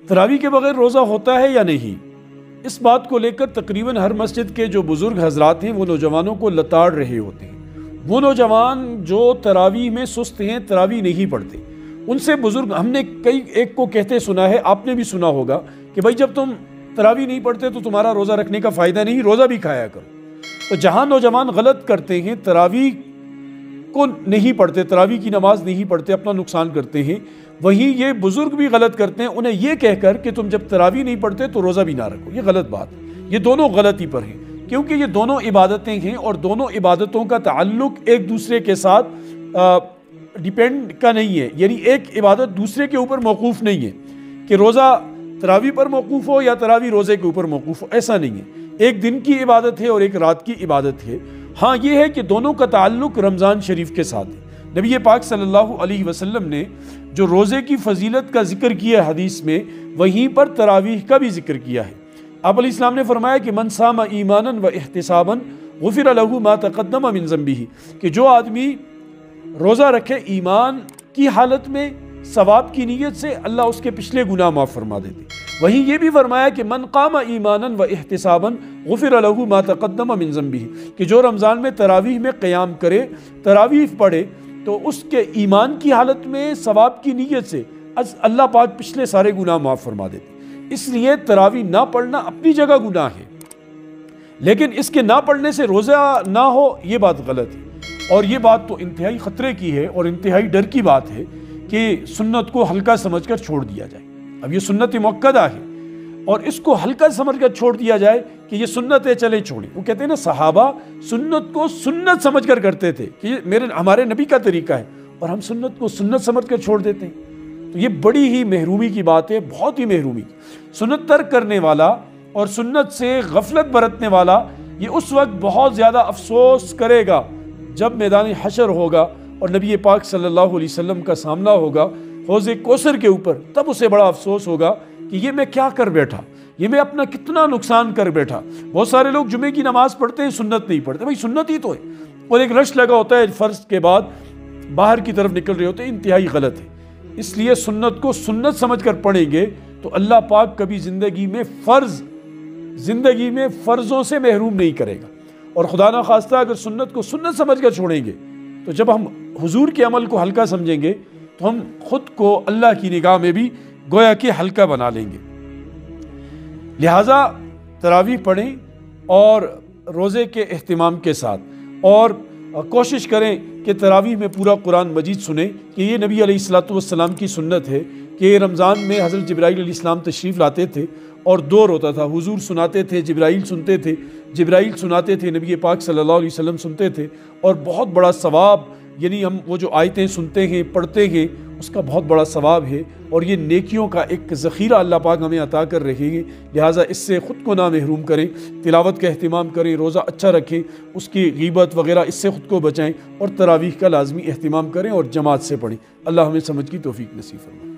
تراویح کے بغیر روزہ ہوتا ہے یا نہیں؟ اس بات کو لے کر تقریباً ہر مسجد کے جو بزرگ حضرات ہیں وہ نوجوانوں کو لتاڑ رہے ہوتے ہیں۔ وہ نوجوان جو تراویح میں سست ہیں، تراویح نہیں پڑھتے، ان سے بزرگ ہم نے ایک کو کہتے سنا ہے، آپ نے بھی سنا ہوگا کہ بھائی جب تم تراویح نہیں پڑھتے تو تمہارا روزہ رکھنے کا فائدہ نہیں، روزہ بھی کھایا کرو۔ تو جہاں نوجوان غلط کرتے ہیں، تراویح کو نہیں پڑھتے، تراویح کی نماز نہیں پڑھتے، اپنا نقصان کرتے ہیں، وہیں یہ بزرگ بھی غلط کرتے ہیں انہیں یہ کہہ کر کہ تم جب تراویح نہیں پڑھتے تو روزہ بھی نہ رکھو۔ یہ غلط بات ہے، یہ دونوں غلطی پر ہیں، کیونکہ یہ دونوں عبادتیں ہیں اور دونوں عبادتوں کا تعلق ایک دوسرے کے ساتھ ڈیپینڈ کا نہیں ہے، یعنی ایک عبادت دوسرے کے اوپر موقوف نہیں ہے کہ روزہ تراویح پر موقوف ہو یا تراویح روزے کے اوپر موقوف ہو، ایسا نہیں ہے۔ ایک دن کی عبادت ہے اور ایک رات کی عبادت ہے۔ ہاں یہ ہے کہ دونوں کا تعلق رمضان شریف کے ساتھ ہے۔ نبی پاک صلی اللہ علیہ وسلم نے جو روزے کی فضیلت کا ذکر کیا ہے حدیث میں، وہیں پر تراویح کا بھی ذکر کیا ہے۔ آپ علیہ السلام نے فرمایا کہ من صام ایمانا و احتسابا غفر له ما تقدم من ذنبه، کہ جو آدمی روزہ رکھے ایمان کی حالت میں ثواب کی نیت سے، اللہ اس کے پچھلے گناہ معاف فرما دیتے۔ وہیں یہ بھی فرمایا کہ من قام ایمانا و احتسابا غفر له ما تقدم من ذنبه، کہ جو رمضان میں تراویح میں قیام کرے، تراویح پڑھے، تو اس کے ایمان کی حالت میں ثواب کی نیت سے اللہ پاک پچھلے سارے گناہ معاف فرما دیتے۔ اس لیے تراویح نہ پڑھنا اپنی جگہ گناہ ہے، لیکن اس کے نہ پڑھنے سے روزہ نہ ہو یہ بات غلط ہے، اور یہ بات تو انتہائی خطرے کی ہے اور انتہائی ڈر کی بات ہے کہ سنت کو ہلکا سمجھ کر چھوڑ دیا جائے۔ اب یہ سنت مؤکدہ ہے اور اس کو ہلکا سمجھ کر چھوڑ دیا جائے کہ یہ سنت ہے، چلیں چھوڑیں۔ وہ کہتے ہیں نا صحابہ سنت کو سنت سمجھ کر کرتے تھے کہ یہ ہمارے نبی کا طریقہ ہے، اور ہم سنت کو سنت سمجھ کر چھوڑ دیتے ہیں۔ تو یہ بڑی ہی محرومی کی بات ہے، بہت ہی محرومی۔ سنت ترک کرنے والا اور سنت سے غفلت برتنے والا یہ اس وقت بہت زیادہ افسوس کرے گا جب میدان حشر ہوگا اور نبی پاک صلی اللہ علیہ وسلم کا سامنا ہوگا حوض کوثر کے اوپر، تب اسے بڑا افسوس ہوگا کہ یہ میں کیا کر بیٹھا، یہ میں اپنا کتنا نقصان کر بیٹھا۔ بہت سارے لوگ جمعے کی نماز پڑھتے ہیں، سنت نہیں پڑھتے۔ بھائی سنت ہی تو ہے، اور ایک رش لگا ہوتا ہے فرض کے بعد باہر کی طرف نکل رہے ہوتے ہیں، انتہائی غلط ہے۔ اس لیے سنت کو سنت سمجھ کر پڑھیں گے تو اللہ پاک کبھی زندگی میں فرضوں سے محروم نہیں کرے گا، اور خدا نہ خواستہ اگر سنت کو سنت سمجھ کر چھوڑیں گے تو جب ہم حضور کے عمل کو ہلکا سمجھیں گے تو ہم خود کو اللہ کی نگاہ میں بھی گویا کہ ہلکا بنا لیں گے۔ لہٰذا تراویح پڑھیں اور روزے کے اہتمام کے ساتھ، اور کوشش کریں کہ تراویح میں پورا قرآن مجید سنیں، کہ یہ نبی علیہ السلام کی سنت ہے کہ رمضان میں حضرت جبرائیل علیہ السلام تشریف لاتے تھے اور دور ہوتا تھا، حضور سناتے تھے، جبرائیل سنتے تھے، جبرائیل سناتے تھے، نبی پاک صلی اللہ علیہ وسلم سنتے تھے، اور بہت بڑا ثواب، یعنی ہم وہ جو آیتیں سنتے ہیں پڑھتے ہیں اس کا بہت بڑا ثواب ہے، اور یہ نیکیوں کا ایک ذخیرہ اللہ پاک ہمیں عطا کر رہے ہیں۔ لہٰذا اس سے خود کو نہ محروم کریں، تلاوت کا اہتمام کریں، روزہ اچھا رکھیں، اس کی غیبت وغیرہ اس سے خود کو بچائیں، اور تراویح کا لازمی اہتمام کریں اور جماعت سے پڑھیں۔ اللہ ہمیں سمجھ کی توفیق نصیب فرمائے۔